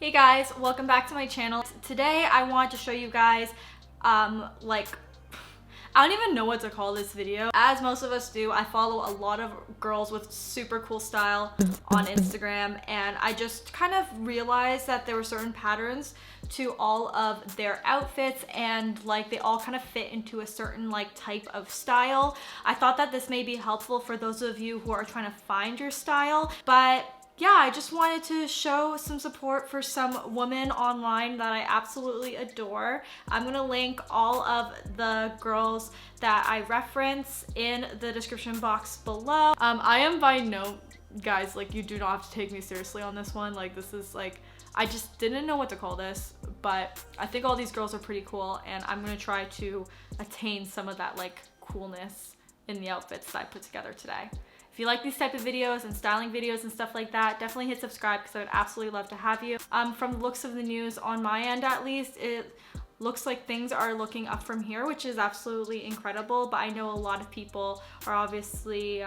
Hey guys, welcome back to my channel. Today I want to show you guys I don't even know what to call this video. As most of us do, I follow a lot of girls with super cool style on Instagram, and I just kind of realized that there were certain patterns to all of their outfits, and like they all kind of fit into a certain like type of style. I thought that this may be helpful for those of you who are trying to find your style, but yeah, I just wanted to show some support for some women online that I absolutely adore. I'm gonna link all of the girls that I reference in the description box below. I am by no, guys, like you do not have to take me seriously on this one. Like this is like, I just didn't know what to call this, but I think all these girls are pretty cool, and I'm gonna try to attain some of that like coolness in the outfits that I put together today. If you like these type of videos and styling videos and stuff like that, definitely hit subscribe because I would absolutely love to have you. From the looks of the news on my end at least, it looks like things are looking up from here, which is absolutely incredible, but I know a lot of people are obviously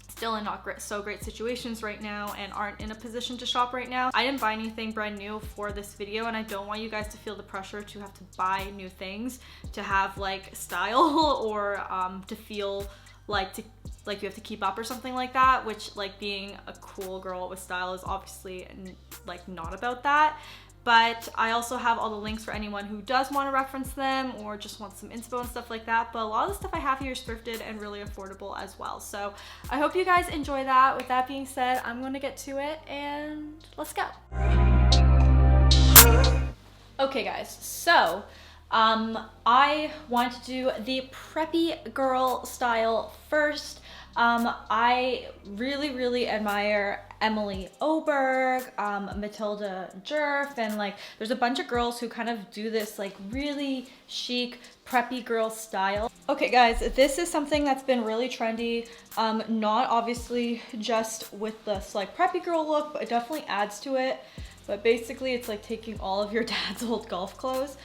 still in not so great situations right now and aren't in a position to shop right now. I didn't buy anything brand new for this video, and I don't want you guys to feel the pressure to have to buy new things to have like style or to feel like you have to keep up or something like that, which like being a cool girl with style is obviously like not about that. But I also have all the links for anyone who does want to reference them or just wants some inspo and stuff like that. But a lot of the stuff I have here is thrifted and really affordable as well. So I hope you guys enjoy that. With that being said, I'm going to get to it and let's go. Okay guys, so I want to do the preppy girl style first. I really admire Emily Oberg, Matilda Jerf, and like there's a bunch of girls who kind of do this like really chic preppy girl style. Okay guys, this is something that's been really trendy, not obviously just with this like preppy girl look, but it definitely adds to it. But basically it's like taking all of your dad's old golf clothes.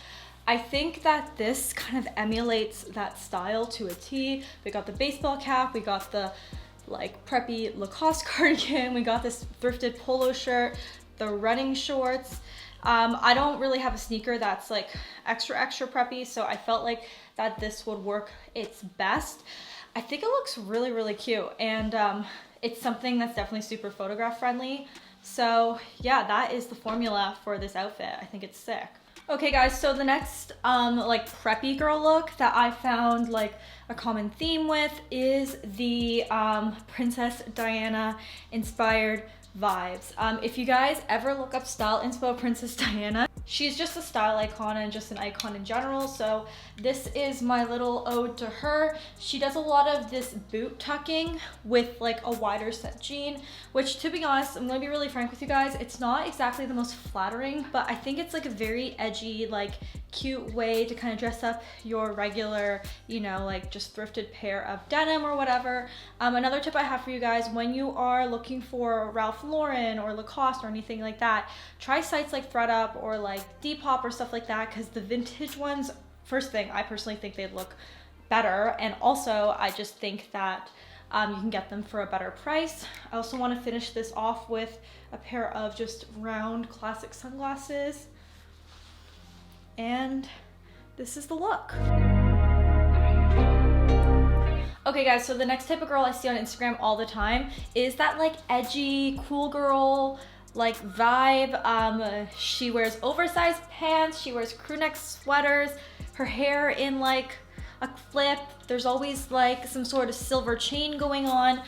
I think that this kind of emulates that style to a T. We got the baseball cap, we got the like preppy lacoste cardigan, we got this thrifted polo shirt, the running shorts. I don't really have a sneaker that's like extra preppy, so I felt like that this would work its best. I think it looks really cute, and it's something that's definitely super photograph friendly. So yeah, that is the formula for this outfit. I think it's sick. Okay guys, so the next like preppy girl look that I found like a common theme with is the Princess Diana inspired vibes. If you guys ever look up style inspo Princess Diana, she's just a style icon and just an icon in general, so this is my little ode to her. She does a lot of this boot tucking with like a wider set jean, which to be honest, I'm gonna be really frank with you guys, it's not exactly the most flattering, but I think it's like a very edgy, like cute way to kind of dress up your regular, you know, like just thrifted pair of denim or whatever. Another tip I have for you guys, when you are looking for Ralph Lauren or Lacoste or anything like that, try sites like ThredUp or like Depop or stuff like that, because the vintage ones, first thing, I personally think they'd look better, and also I just think that you can get them for a better price. I also want to finish this off with a pair of just round classic sunglasses, and this is the look. Okay guys, so the next type of girl I see on Instagram all the time is that like edgy, cool girl like vibe. She wears oversized pants, she wears crew neck sweaters, her hair in like a flip, there's always like some sort of silver chain going on.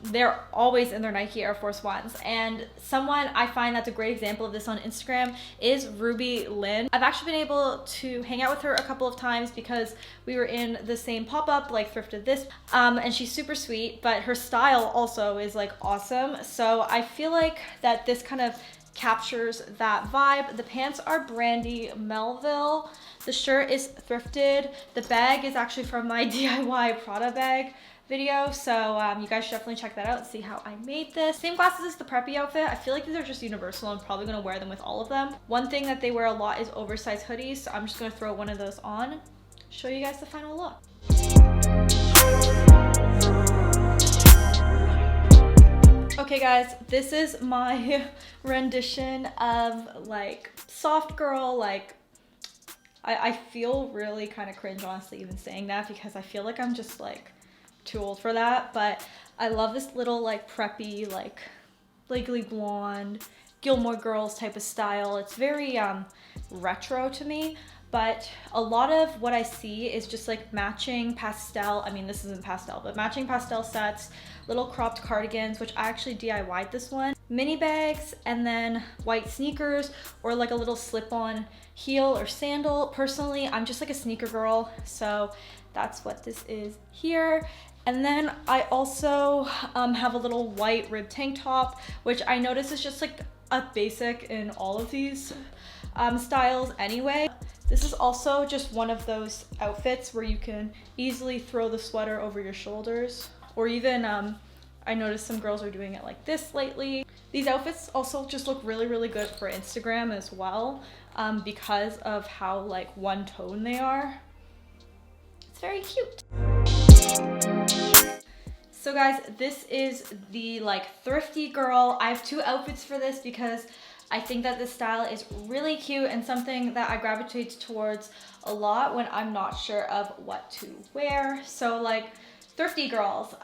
They're always in their Nike Air Force Ones, and someone I find that's a great example of this on Instagram is Ruby Lynn. I've actually been able to hang out with her a couple of times because we were in the same pop-up, like thrifted this, and she's super sweet, but her style also is like awesome. So I feel like that this kind of captures that vibe. The pants are Brandy Melville. The shirt is thrifted. The bag is actually from my DIY Prada bag video, so you guys should definitely check that out and see how I made this. Same glasses as the preppy outfit. I feel like these are just universal. I'm probably gonna wear them with all of them. One thing that they wear a lot is oversized hoodies, so I'm just gonna throw one of those on, show you guys the final look. Okay guys, this is my rendition of like soft girl. Like I feel really kind of cringe honestly even saying that, because I feel like I'm just like too old for that, but I love this little like preppy, like Legally Blonde, Gilmore Girls type of style. It's very retro to me, but a lot of what I see is just like matching pastel. I mean, this isn't pastel, but matching pastel sets, little cropped cardigans, which I actually DIY'd this one, mini bags, and then white sneakers or like a little slip-on heel or sandal. Personally, I'm just like a sneaker girl, so that's what this is here. And then I also have a little white rib tank top, which I notice is just like a basic in all of these styles anyway. This is also just one of those outfits where you can easily throw the sweater over your shoulders, or even I noticed some girls are doing it like this lately. These outfits also just look really, really good for Instagram as well, because of how like one tone they are. It's very cute. So guys, this is the like thrifty girl. I have two outfits for this because I think that this style is really cute and something that I gravitate towards a lot when I'm not sure of what to wear. So like thrifty girls,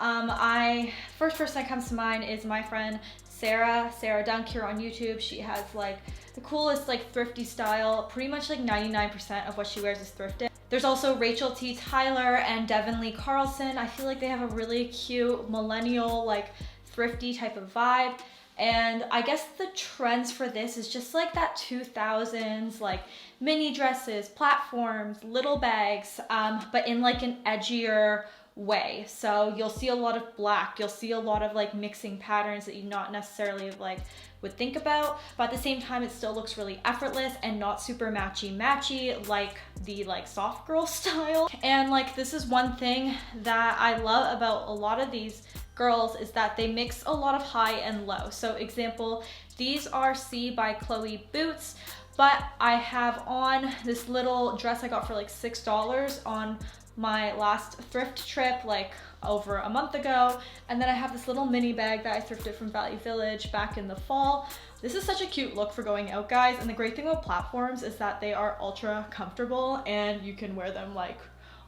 first person that comes to mind is my friend Sarah Dunk here on YouTube. She has like the coolest like thrifty style. Pretty much like 99% of what she wears is thrifted. There's also Rachel T. Tyler and Devon Carlson. I feel like they have a really cute millennial like thrifty type of vibe. And I guess the trends for this is just like that 2000s, like mini dresses, platforms, little bags, but in like an edgier way. So you'll see a lot of black, you'll see a lot of like mixing patterns that you not necessarily like would think about, but at the same time it still looks really effortless and not super matchy like the like soft girl style. And like this is one thing that I love about a lot of these girls is that they mix a lot of high and low. So example, these are C by Chloe boots, but I have on this little dress I got for like $6 on my last thrift trip like over a month ago. And then I have this little mini bag that I thrifted from Value Village back in the fall. This is such a cute look for going out, guys. And the great thing about platforms is that they are ultra comfortable and you can wear them like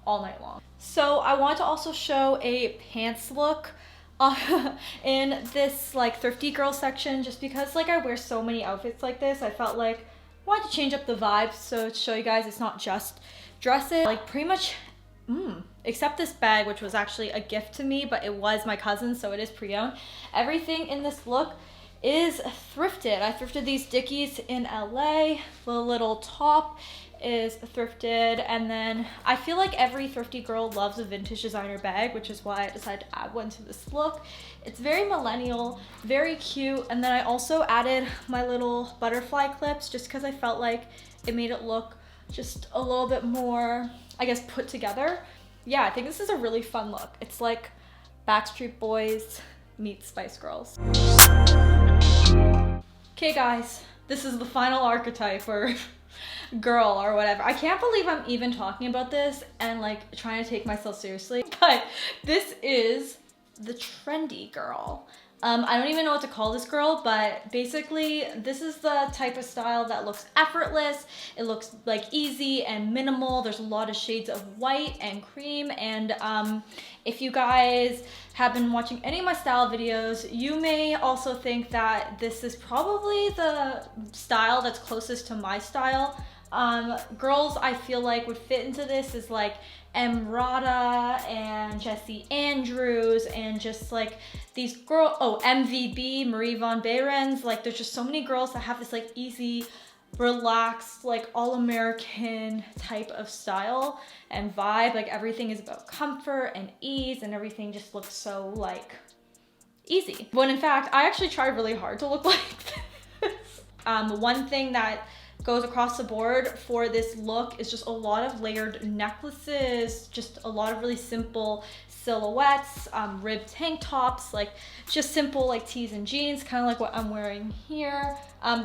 all night long. So I want to also show a pants look in this like thrifty girl section, just because like I wear so many outfits like this. I felt like I wanted to change up the vibe, so to show you guys it's not just dresses, like pretty much except this bag, which was actually a gift to me, but it was my cousin's, so it is pre-owned. Everything in this look is thrifted. I thrifted these Dickies in LA. The little top is thrifted, and then I feel like every thrifty girl loves a vintage designer bag, which is why I decided to add one to this look. It's very millennial, very cute, and then I also added my little butterfly clips just because I felt like it made it look just a little bit more, I guess, put together. Yeah, I think this is a really fun look. It's like Backstreet Boys meets Spice Girls. Okay guys, this is the final archetype or girl or whatever. I can't believe I'm even talking about this and like trying to take myself seriously, but this is the trendy girl. I don't even know what to call this girl, but basically this is the type of style that looks effortless. It looks like easy and minimal. There's a lot of shades of white and cream, and if you guys have been watching any of my style videos, you may also think that this is probably the style that's closest to my style. Girls I feel like would fit into this is like Rata and Jessie Andrews, and just like these MVB, Marie Von Behrens. Like there's just so many girls that have this like easy, relaxed, like all-American type of style and vibe. Like everything is about comfort and ease, and everything just looks so like easy. When in fact, I actually try really hard to look like this. One thing that goes across the board for this look is just a lot of layered necklaces, just a lot of really simple silhouettes, ribbed tank tops, like just simple like tees and jeans, kind of like what I'm wearing here.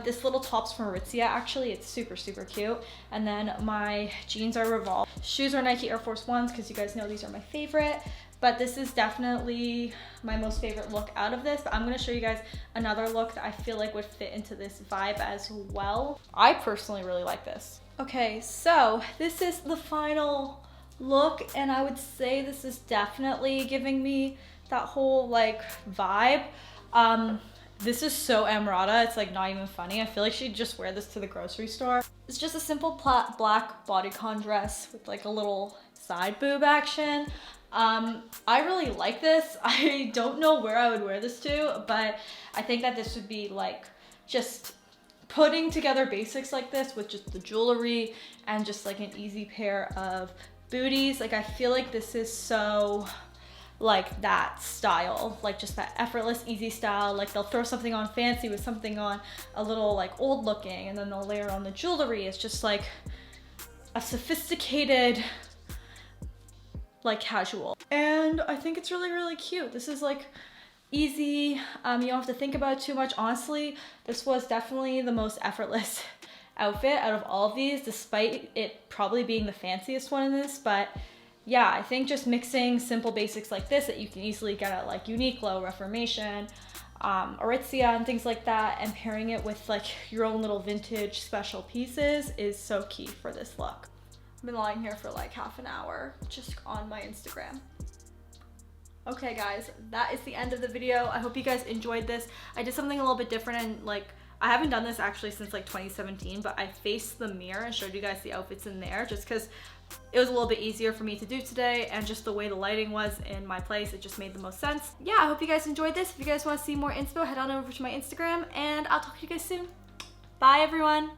This little top's from Aritzia, actually. It's super, super cute. And then my jeans are Revolve. Shoes are Nike Air Force Ones, because you guys know these are my favorite. but this is definitely my most favorite look out of this. But I'm gonna show you guys another look that I feel like would fit into this vibe as well. I personally really like this. Okay, so this is the final look, and I would say this is definitely giving me that whole like vibe. This is so Rata, it's like not even funny. I feel like she'd just wear this to the grocery store. It's just a simple black bodycon dress with like a little side boob action. I really like this. I don't know where I would wear this to, but I think that this would be like just putting together basics like this with just the jewelry and just like an easy pair of booties. Like I feel like this is so like that style, like just that effortless, easy style. Like they'll throw something on fancy with something on a little like old looking, and then they'll layer on the jewelry. It's just like a sophisticated, like casual. And I think it's really, really cute. This is like easy. You don't have to think about it too much. Honestly, this was definitely the most effortless outfit out of all of these, despite it probably being the fanciest one in this. But yeah, I think just mixing simple basics like this that you can easily get at like Uniqlo, Reformation, Aritzia and things like that, and pairing it with like your own little vintage special pieces is so key for this look. I've been lying here for like half an hour just on my Instagram. Okay guys, that is the end of the video. I hope you guys enjoyed this. I did something a little bit different, and like I haven't done this actually since like 2017, but I faced the mirror and showed you guys the outfits in there just because it was a little bit easier for me to do today, and just the way the lighting was in my place, it just made the most sense. Yeah, I hope you guys enjoyed this. If you guys want to see more inspo, head on over to my Instagram, and I'll talk to you guys soon. Bye everyone.